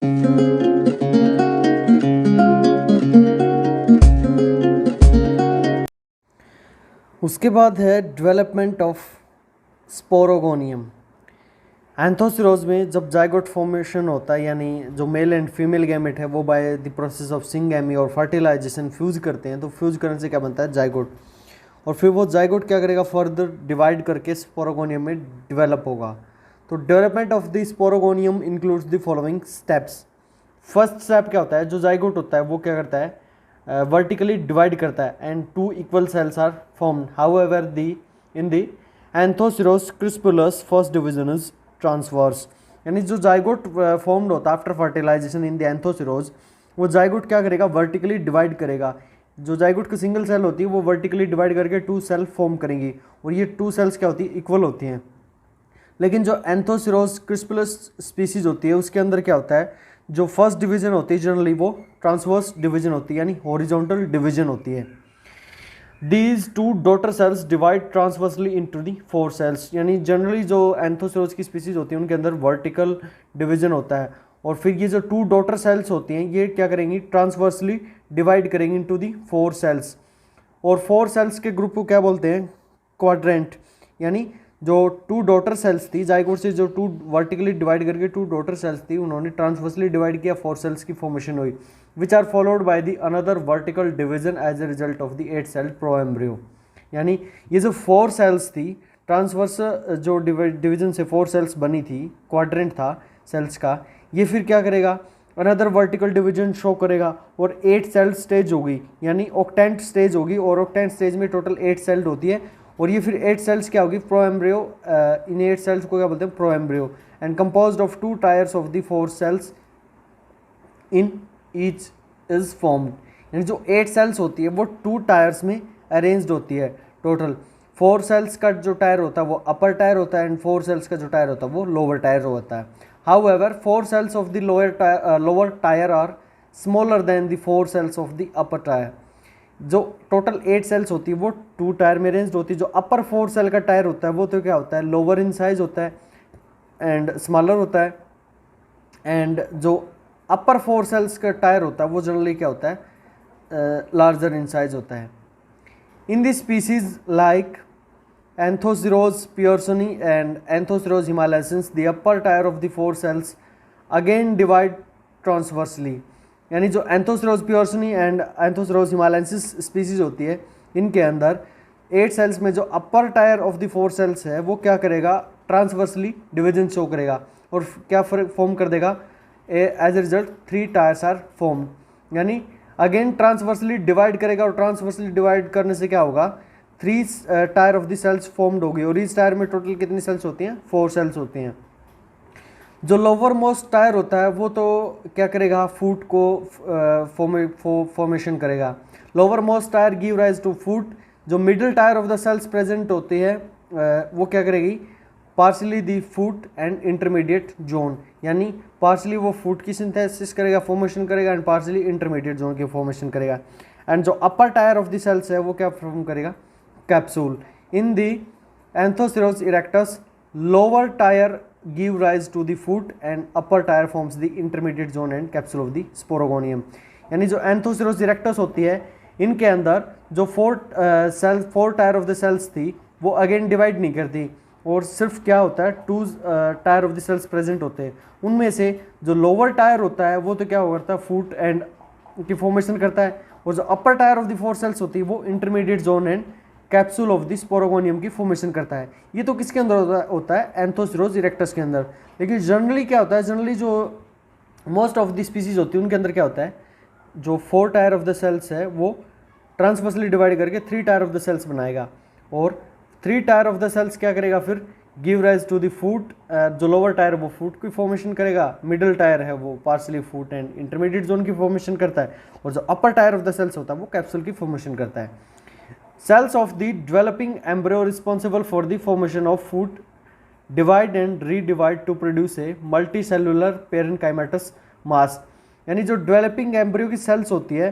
उसके बाद है डेवलपमेंट ऑफ स्पोरोगोनियम। एंथोसिरोज में जब जाइगोट फॉर्मेशन होता है, यानी जो मेल एंड फीमेल गैमेट है वो by the process of syngamy और फर्टिलाइजेशन फ्यूज करते हैं, तो फ्यूज करने से क्या बनता है, जाइगोट। और फिर वो जाइगोट क्या करेगा, फर्दर डिवाइड करके स्पोरोगोनियम में डेवलप होगा। तो development of the sporogonium includes the following steps. First step क्या होता है, जो जाइगोट होता है वो क्या करता है, वर्टिकली डिवाइड करता है and two equal cells are formed. However the in the Anthoceros crispulus first division is transverse. यानी जो जाइगोट फॉर्म्ड होता है after fertilization in the Anthoceros, वो जाइगोट क्या करेगा, वर्टिकली डिवाइड करेगा। जो जाइगोट की सिंगल सेल होती है वो वर्टिकली डिवाइड करके टू सेल फॉर्म करेंगी, और ये टू सेल्स क्या होती है, इक्वल होती हैं। लेकिन जो एंथोसिरोज क्रिस्पुलस स्पीसीज होती है उसके अंदर क्या होता है, जो फर्स्ट डिवीजन होती है जनरली वो ट्रांसवर्स डिवीजन होती है, यानी हॉरिजॉन्टल डिवीजन होती है। These two daughter cells divide transversely into the four cells। यानी जनरली जो एंथोसिरोज की स्पीसीज होती है उनके अंदर वर्टिकल डिवीजन होता है, और फिर ये जो टू डॉटर सेल्स होती हैं ये क्या करेंगी, ट्रांसवर्सली डिवाइड करेंगी इनटू दी फोर सेल्स। और फोर सेल्स के ग्रुप को क्या बोलते हैं, क्वाड्रेंट। यानी जो टू डॉटर सेल्स थी जाइगोट से, जो टू वर्टिकली डिवाइड करके टू डॉटर सेल्स थी, उन्होंने ट्रांसवर्सली डिवाइड किया, फोर सेल्स की फॉर्मेशन हुई, which are followed by the another vertical division as a result of the 8 cell proembryo. यानी ये जो फोर सेल्स थी ट्रांसवर्स, जो डिवीजन से फोर सेल्स बनी थी, क्वाड्रेंट था सेल्स का, ये फिर क्या करेगा, अनदर वर्टिकल डिवीजन शो करेगा, और 8 सेल स्टेज होगी, यानी ऑक्टेंट स्टेज होगी, और ऑक्टेंट स्टेज में टोटल 8 सेल होती है, और ये फिर 8 सेल्स क्या होगी, प्रोएम्ब्रियो। इन 8 सेल्स को क्या बोलते हैं, proembryo, and composed of 2 tiers of the 4 cells in each is formed. यानी जो 8 सेल्स होती है वो 2 टायर्स में अरेंज्ड होती है। टोटल 4 सेल्स का जो टायर होता है वो अपर टायर होता है, एंड 4 सेल्स का जो टायर होता है वो लोअर टायर होता है। However 4 cells of the lower tier are smaller than the 4 cells of the upper tier. जो टोटल 8 सेल्स होती है वो 2 टायर में अरेंज्ड होती है। जो अपर 4 सेल का टायर होता है वो तो क्या होता है, लोअर इन साइज होता है एंड स्मॉलर होता है, एंड जो अपर 4 सेल्स का टायर होता है वो जनरली क्या होता है, लार्जर इन साइज होता है। In this species like Anthoceros pearsoni and Anthoceros himalayensis, the upper tier of the 4 cells again divide transversely. यानी जो Anthoceros pearsoni and Anthoceros himalayensis species होती है, इनके अंदर 8 सेल्स में जो upper tier of the 4 cells है वो क्या करेगा, ट्रांसवर्सली डिवीजन शो करेगा, और क्या फॉर्म कर देगा, as a result 3 tiers are formed. यानी अगेन ट्रांसवर्सली डिवाइड करेगा, और ट्रांसवर्सली डिवाइड करने से क्या होगा, 3 tier of the cells formed होगी, और इस टायर में टोटल कितनी सेल्स होती हैं, 4 सेल्स होती हैं। जो लोअर मोस्ट टायर होता है वो तो क्या करेगा, फूट को फॉर्मेशन करेगा। Lower most tier give rise to foot. जो middle tier of the cells present होती है वो क्या करेगी, partially the foot and intermediate zone. यानी पार्शली वो फूट की सिंथेसिस करेगा, फॉर्मेशन करेगा, एंड पार्शली इंटरमीडिएट जोन की फॉर्मेशन करेगा। एंड जो upper tier of the cells है वो क्या फॉर्म करेगा, capsule. In the Anthoceros erectus, lower tier give rise to the foot and upper tire forms the intermediate zone and capsule of the sporogonium। यानी जो anthoceros erectus होती है इनके अंदर जो 4 टायर ऑफ द सेल्स थी वो अगेन डिवाइड नहीं करती, और सिर्फ क्या होता है, 2 tyre of the cells present होते हैं। उनमें से जो लोअर टायर होता है वो तो क्या करता है, फूट एंड की फॉर्मेशन करता है, और जो upper tier of the 4 sales होती है वो intermediate zone and capsule of the sporogonium की फॉर्मेशन करता है। ये तो किसके अंदर होता है, एंथोसिरोज इरेक्टस के अंदर। लेकिन जनरली क्या होता है, जनरली जो मोस्ट ऑफ द स्पीसीज होती है उनके अंदर क्या होता है, जो 4 टायर ऑफ द सेल्स है वो ट्रांसवर्सली डिवाइड करके 3 टायर ऑफ द सेल्स बनाएगा, और 3 टायर ऑफ द सेल्स क्या करेगा, फिर give rise to the foot. जो लोअर टायर है वो फूट की फॉर्मेशन करेगा, मिडिल टायर है वो partially foot and intermediate zone की फॉर्मेशन करता है, और जो upper tier of the sales होता है वो कैप्सूल की फॉर्मेशन करता है। Cells of the developing embryo responsible for the formation of food divide and redivide to produce a multicellular parenchymatous mass। यानी जो डेवलपिंग एम्ब्रियो की सेल्स होती है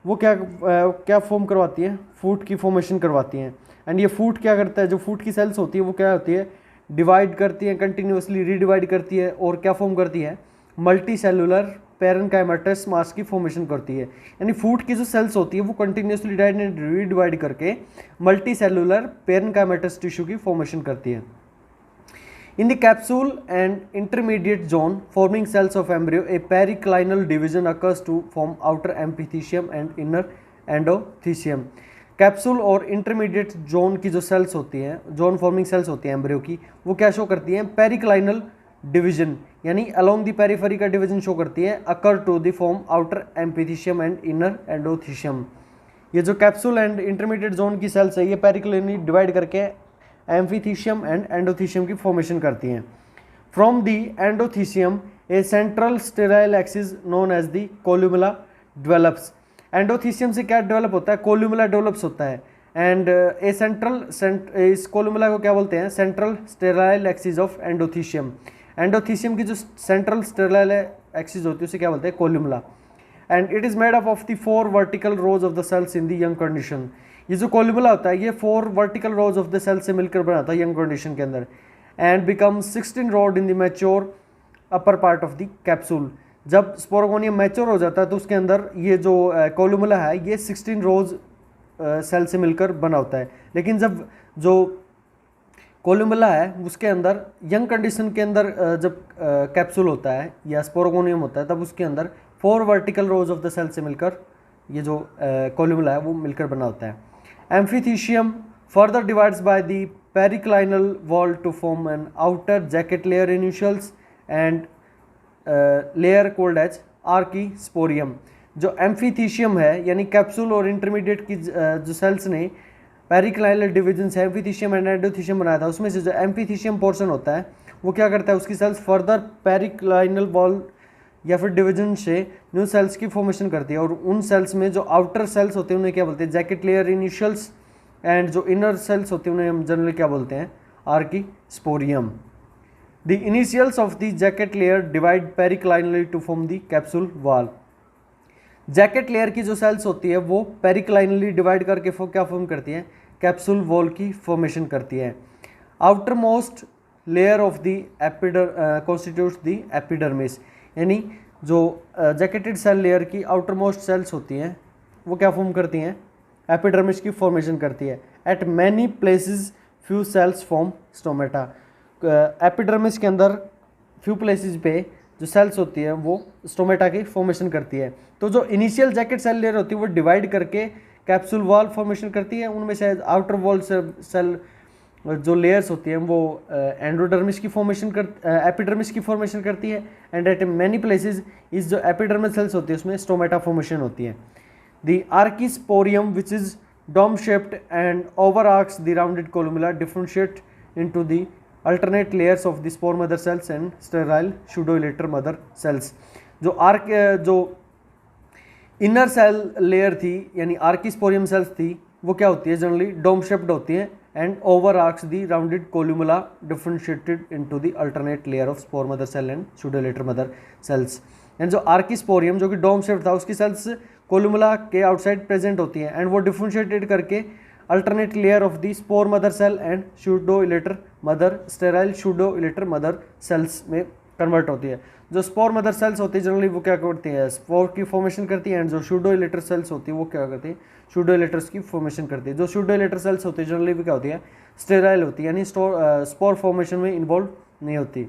वो क्या फॉर्म करवाती है, फूड की फॉर्मेशन करवाती हैं। एंड ये फूड क्या करता है, जो फूड की सेल्स होती है वो क्या होती है, डिवाइड करती है, कंटिन्यूसली रीडिवाइड करती है, और क्या फॉर्म करती है, मल्टी सेलुलर पेरेन्काइमेटस मास की फॉर्मेशन करती है। यानी फूड की जो सेल्स होती है वो कंटिन्यूसली डिवाइड एंड रीडिवाइड करके मल्टी सेलुलर पेरेन्काइमेटस टिश्यू की फॉर्मेशन करती है। In the capsule and intermediate zone forming cells of embryo, a periclinal division occurs to form outer epithelium and inner endothelium. Capsule और intermediate zone की जो sales होती हैं, zone forming sales होती हैं एम्ब्रियो की, वो क्या शो करती हैं? पेरिक्लाइनल डिवीजन, यानी अलोंग द पेरिफेरी का डिवीजन शो करती है, occur to the form outer amphithecium and inner endothecium. ये जो कैप्सूल एंड इंटरमीडिएट जोन की सेल्स है ये पेरिक्लाइनली डिवाइड करके एम्फीथीशियम एंड एंडोथीशियम की फॉर्मेशन करती हैं। From the endothecium a central sterile axis known as the columella develops. Endothecium से क्या डेवलप होता है? कोल्यूमुला डेवलप्स होता है। एंड ए इस कोल्यूमुला को क्या बोलते हैं? Central sterile axis of endothecium. Endothecium की जो सेंट्रल स्टेराइल एक्सिस होती है उसे क्या बोलते हैं? Columella. And it is made up of the 4 vertical rows of the cells in the young condition. ये जो कोल्यूमुला होता है ये 4 vertical rows of the cell से मिलकर बनाता है यंग कंडीशन के अंदर। And become 16 rows in the mature upper part of the capsule. जब स्पोरोगोनियम मैच्योर हो जाता है तो उसके अंदर ये जो कोल्यूमुला है ये 16 रोज सेल से मिलकर बना होता है। लेकिन जब जो कोल्यूमुला है उसके अंदर यंग कंडीशन के अंदर जब कैप्सूल होता है या स्पोरोगोनियम होता है तब उसके अंदर 4 vertical rows of the cell से मिलकर ये जो कोल्यूमुला है वो मिलकर बना होता है। Amphithecium further divides by the periclinal wall to form an outer jacket layer initials and layer called as archisporium। जो एम्फीथीशियम है यानी कैप्सूल और इंटरमीडिएट की जो सेल्स ने पेरिक्लाइनल डिवीजन से एम्फीथीशियम एंड एंडोथीशियम बनाया था उसमें से जो एम्फीथीशियम पोर्शन होता है वो क्या करता है? उसकी सेल्स फर्दर पेरिक्लाइनल वॉल या फिर डिवीजन से न्यू सेल्स की फॉर्मेशन करती है। और उन सेल्स में जो आउटर सेल्स होते हैं उन्हें क्या बोलते हैं? Jacket layer initials. एंड जो इनर सेल्स होते हैं उन्हें हम जनरली क्या बोलते हैं? Archesporium. The initials of the jacket layer divide periclinally to form the capsule wall. Jacket layer की जो सेल्स होती है वो पेरिक्लाइनली डिवाइड करके क्या फॉर्म करती है? कैप्सूल वॉल की फॉर्मेशन करती है। Outer most layer of the constitutes the epidermis. यानी जो जैकेटेड सेल लेयर की आउटर मोस्ट सेल्स होती हैं वो क्या फॉर्म करती हैं? एपिडर्मिस की फॉर्मेशन करती है। Eight many places few cells form stomata. Epidermis के अंदर फ्यू प्लेसेस पे जो सेल्स होती है वो स्टोमेटा की फॉर्मेशन करती है। तो जो इनिशियल जैकेट सेल लेयर होती है वो डिवाइड करके कैप्सूल वॉल फॉर्मेशन करती है। उनमें से आउटर वॉल सेल जो लेयर्स होती हैं वो एंडोडर्मिस की फॉर्मेशन एपिडर्मिस की फॉर्मेशन करती है। एंड एट मैनी प्लेसेस इस जो एपिडर्मल सेल्स होती है उसमें स्टोमेटा फॉर्मेशन होती है। The archesporium which is dome shaped and overarches the rounded columella differentiate into the alternate layers of the spore mother cells and sterile pseudoelater mother cells. जो inner cell layer थी यानी आर्कीस्पोरियम sales थी वो क्या होती है? जनरली डोम शेप्ड होती है and overarcs the rounded columella differentiated into the alternate layer of spore mother cell and pseudolater mother cells। and जो आर्कीस्पोरियम जो कि डोम शेप्ड था उसकी सेल्स कोलुमुला के आउटसाइड प्रेजेंट होती हैं एंड वो डिफरेंशिएटेड करके alternate layer of the spore mother cell and pseudoelater mother sterile pseudoelater mother cells में कन्वर्ट होती है। जो स्पोर मदर सेल्स होती है जनरली वो क्या करती है? स्पोर की फॉर्मेशन करती है। एंड जो सूडोइलेटर सेल्स होती है वो क्या करती है? सूडोइलेटर्स की फॉर्मेशन करती है। जो सूडोइलेटर सेल्स होती है जनरली वो क्या होती है? स्टेराइल होती है यानी स्पोर फॉर्मेशन में इन्वॉल्व नहीं होती।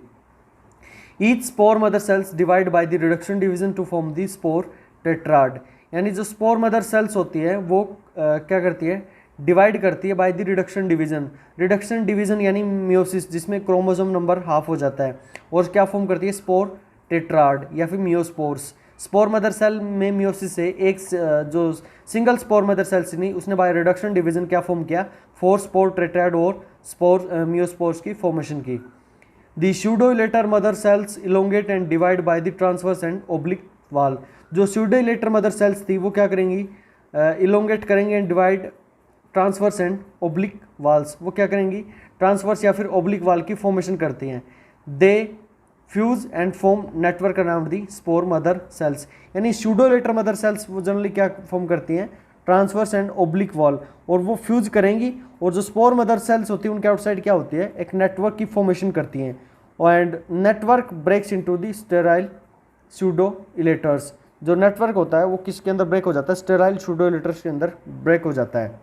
Each spore mother cells divide by the reduction division to form the spore tetrad. यानी जो स्पोर मदर सेल्स होती है वो क्या करती है? डिवाइड करती है bye the reduction division. Reduction division यानी मियोसिस जिसमें क्रोमोसोम नंबर हाफ हो जाता है और क्या फॉर्म करती है? स्पोर टेट्राड या फिर मियोस्पोर्स। स्पोर मदर सेल में मियोसिस से एक जो सिंगल स्पोर मदर सेल्स नहीं उसने बाय रिडक्शन डिवीजन क्या फॉर्म किया? 4 स्पोर टेट्राड और स्पोर मियोस्पोर्स की फॉर्मेशन की। The pseudoelater mother cells elongate and divide by the transverse and oblique wall. जो सूडोइलेटर मदर सेल्स थी वो क्या करेंगी? इलोंगेट करेंगे and divide transverse and oblique walls. वो क्या करेंगी? ट्रांसवर्स या फिर ओब्लिक वाल की फॉर्मेशन करती हैं। They fuse and form network around the spore mother cells. यानी सूडोइलेटर मदर सेल्स वो जनरली क्या फॉर्म करती हैं? ट्रांसवर्स एंड ओब्लिक वॉल, और वो फ्यूज करेंगी और जो स्पोर मदर सेल्स होती है उनके आउटसाइड क्या होती है? एक नेटवर्क की फॉर्मेशन करती हैं and network breaks into the sterile pseudo elaters. जो नेटवर्क होता है वो किसके अंदर ब्रेक हो जाता है, स्टेराइल सूडो इलेटर्स के अंदर ब्रेक हो जाता है।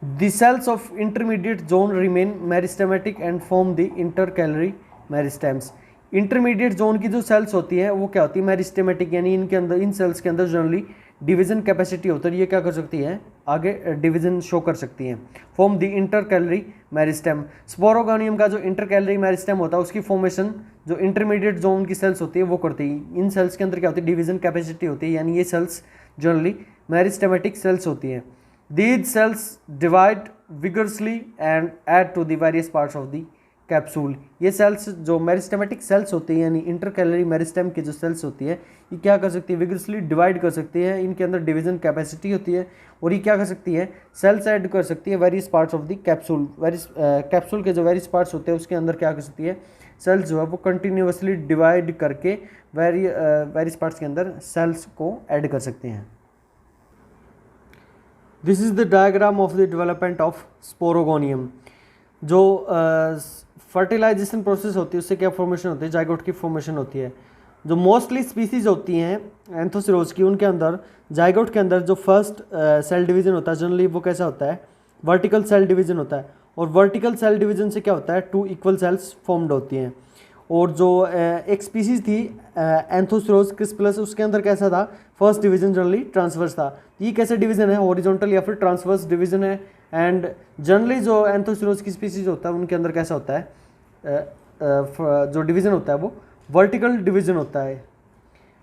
The cells of intermediate zone remain meristematic and form the intercalary meristems। Intermediate zone की जो सेल्स होती है वो क्या होती है, मेरिस्टेमेटिक, यानी इनके अंदर, इन सेल्स के अंदर जनरली डिवीजन कैपेसिटी होती है, ये क्या कर सकती है, आगे डिवीजन शो कर सकती हैं। Form the intercalary meristem. Sporogonium का जो इंटरकैलरी मेरिस्टेम होता है उसकी फॉर्मेशन जो इंटरमीडिएट जोन की सेल्स होती है वो करती है। इन सेल्स के अंदर क्या होती है, डिवीजन कैपेसिटी होती है, यानी ये सेल्स जनरली मेरिस्टेमेटिक सेल्स होती हैं। These cells divide vigorously and add to the various parts of the capsule। ये सेल्स जो मेरिस्टेमेटिक सेल्स होती है, यानी इंटरकैलरी मेरिस्टेम की जो सेल्स होती है, ये क्या कर सकती है, विगरसली डिवाइड कर सकती है, इनके अंदर डिवीजन कैपेसिटी होती है, और ये क्या कर सकती है, सेल्स ऐड कर सकती है various parts of the capsule. Capsule के जो वेरियस पार्ट्स होते हैं उसके अंदर क्या कर सकती है, सेल्स जो है वो कंटिन्यूसली डिवाइड करके वेरियस पार्ट्स के अंदर सेल्स को ऐड कर सकते हैं। This is the diagram of the development of sporogonium. जो फर्टिलाइजेशन प्रोसेस होती है उससे क्या फॉर्मेशन होती है, जाइगोट की फॉर्मेशन होती है। जो मोस्टली स्पीसीज होती हैं एंथोसिरोज की, उनके अंदर जाइगोट के अंदर जो फर्स्ट सेल डिवीजन होता है जनरली वो कैसा होता है, वर्टिकल सेल डिवीजन होता है। और वर्टिकल सेल डिवीजन से क्या होता है, 2 इक्वल सेल्स फॉर्म्ड होती हैं। और जो एक स्पीसीज थी एंथोसिरोज क्रिस्पलस, उसके अंदर कैसा था, फर्स्ट डिवीजन जनरली ट्रांसवर्स था। ये कैसे डिवीजन है, हॉरिजॉन्टल या फिर ट्रांसवर्स डिवीजन है। एंड जनरली जो एंथोसिरोज की स्पीसीज होता है उनके अंदर कैसा होता है, जो डिवीजन होता है वो वर्टिकल डिवीजन होता है।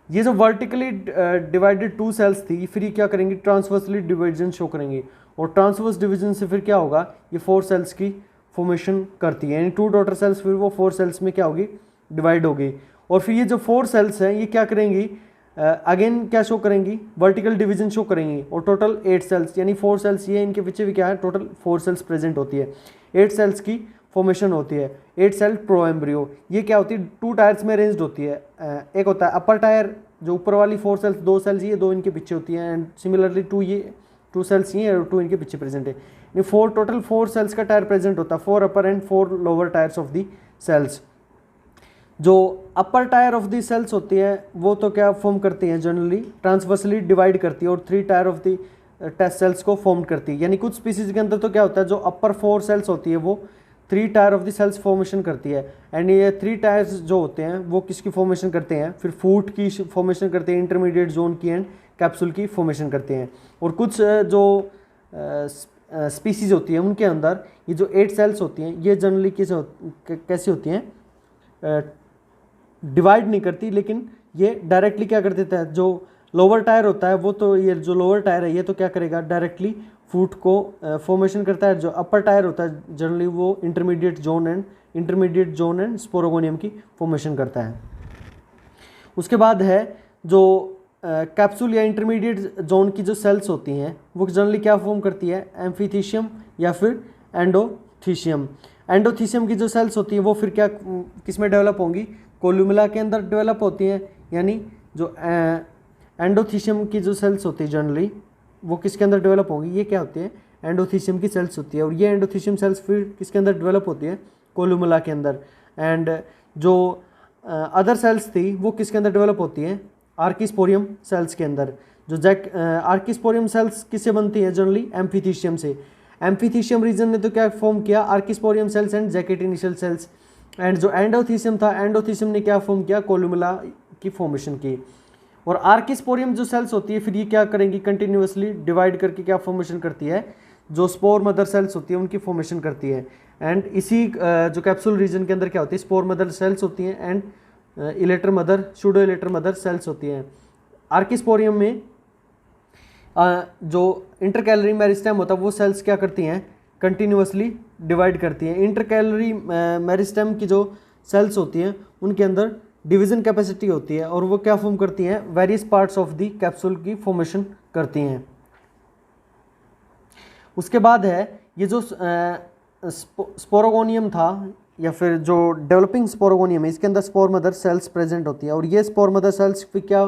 ये जो वर्टिकली डिवाइडेड 2 सेल्स थी, फिर ये क्या करेंगी, ट्रांसवर्सली डिवीजन शो करेंगी, और ट्रांसवर्स डिवीजन से फिर क्या होगा, ये 4 सेल्स की फॉर्मेशन करती है, यानी 2 डॉटर सेल्स फिर वो 4 सेल्स में क्या होगी, डिवाइड होगी। और फिर ये जो 4 सेल्स हैं ये क्या करेंगी, अगेन क्या शो करेंगी, वर्टिकल डिवीजन शो करेंगी, और टोटल 8 सेल्स, यानी 4 सेल्स ये, इनके पीछे भी क्या है, टोटल 4 सेल्स प्रेजेंट होती है, 8 सेल्स की फॉर्मेशन होती है। 8 सेल प्रोएम्ब्रियो, ये क्या होती है, 2 टायर्स में अरेंज्ड होती है। एक होता है अपर टायर, जो ऊपर वाली 4 सेल्स, 2 सेल्स ये, 2 इनके पीछे होती हैं, एंड सिमिलरली 2 सेल्स ये और 2 इनके पीछे प्रेजेंट है। टोटल 4 सेल्स का टायर प्रेजेंट होता है, 4 upper and 4 lower tiers of the cells. जो upper tier of the cells होती है वो तो क्या फॉर्म करती हैं, जनरली ट्रांसवर्सली डिवाइड करती है, और 3 tier of the test cells को फॉर्म करती है। यानी कुछ स्पीसीज के अंदर तो क्या होता है, जो अपर 4 सेल्स होती है वो 3 tier of the cells formation करती है। एंड ये 3 टायर्स जो होते हैं वो किसकी फॉर्मेशन करते हैं, फिर फूट की फॉर्मेशन करते हैं, इंटरमीडिएट जोन की एंड कैप्सूल की फॉर्मेशन करते हैं। और कुछ जो स्पीसीज होती है उनके अंदर ये जो 8 सेल्स होती हैं ये जनरली कैसी होती हैं, डिवाइड नहीं करती, लेकिन ये डायरेक्टली क्या कर देता है, जो लोअर टायर होता है वो तो, ये जो लोअर टायर है ये तो क्या करेगा, डायरेक्टली फूट को फॉर्मेशन करता है। जो अपर टायर होता है जनरली वो इंटरमीडिएट जोन एंड स्पोरोगोनियम की फॉर्मेशन करता है। उसके बाद है जो कैप्सूल या इंटरमीडिएट जोन की जो सेल्स होती हैं वो जनरली क्या फॉर्म करती है, एम्फीथीशियम या फिर एंडोथीशियम। एंडोथीशियम की जो सेल्स होती हैं वो फिर क्या किस में डेवलप होंगी, कोलुमिला के अंदर डेवलप होती हैं। यानी जो एंडोथीशियम की जो सेल्स होती है जनरली वो किसके अंदर डेवलप होंगी, ये क्या होती है, एंडोथीशियम की सेल्स होती है। और ये एंडोथीशियम सेल्स फिर किसके अंदर डेवलप होती है, कोलुमिला के अंदर। एंड जो अदर सेल्स थी वो किसके अंदर डेवलप होती हैं, आर्किस्पोरियम सेल्स के अंदर। जो आर्किस्पोरियम सेल्स किससे बनती है, जनरली एम्फीथीशियम से। एम्फीथीशियम रीजन ने तो क्या फॉर्म किया, archesporium cells and jacket initial cells. And जो एंडोथीशियम था, एंडोथीशियम ने क्या फॉर्म किया, कोलुमिला की फॉर्मेशन की। और आर्किस्पोरियम जो सेल्स होती है फिर ये क्या करेंगी, कंटिन्यूसली डिवाइड करके क्या फॉर्मेशन करती है, जो स्पोर मदर सेल्स होती है उनकी फॉर्मेशन करती है। एंड इसी जो कैप्सूल रीजन के अंदर क्या होती है, स्पोर मदर सेल्स होती हैं and elater mother, pseudo elater mother cells होती हैं। आर्किस्पोरियम में जो इंटरकैलरी मेरिस्टेम होता है वो सेल्स क्या करती हैं, कंटिन्यूसली डिवाइड करती हैं। इंटरकैलरी मेरिस्टेम की जो सेल्स होती हैं उनके अंदर डिवीजन कैपेसिटी होती है और वो क्या फॉर्म करती हैं, various parts of the capsule की फॉर्मेशन करती हैं। उसके बाद है ये जो स्पोरोगोनियम था या फिर जो डेवलपिंग स्पोरोगोनियम है, इसके अंदर स्पोर मदर सेल्स प्रेजेंट होती है और ये स्पोर मदर सेल्स फिर क्या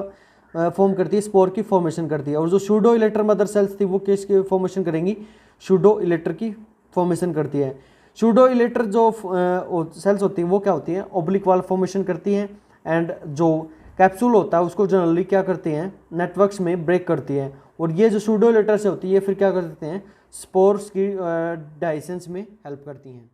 फॉर्म करती है, स्पोर की फॉर्मेशन करती है। और जो सूडो इलेटर मदर सेल्स थी वो किसकी फॉर्मेशन करेंगी, सूडो इलेटर की फॉर्मेशन करती है। सूडो इलेटर जो सेल्स होती है वो क्या होती है, ओब्लिक वाल फॉर्मेशन करती हैं। एंड जो कैप्सूल होता है उसको जनरली क्या करते हैं, नेटवर्क्स में ब्रेक करती है, और ये जो सूडो लेटर्स होती है फिर क्या करते हैं, स्पोर्स की डाइसेंस में हेल्प करती हैं।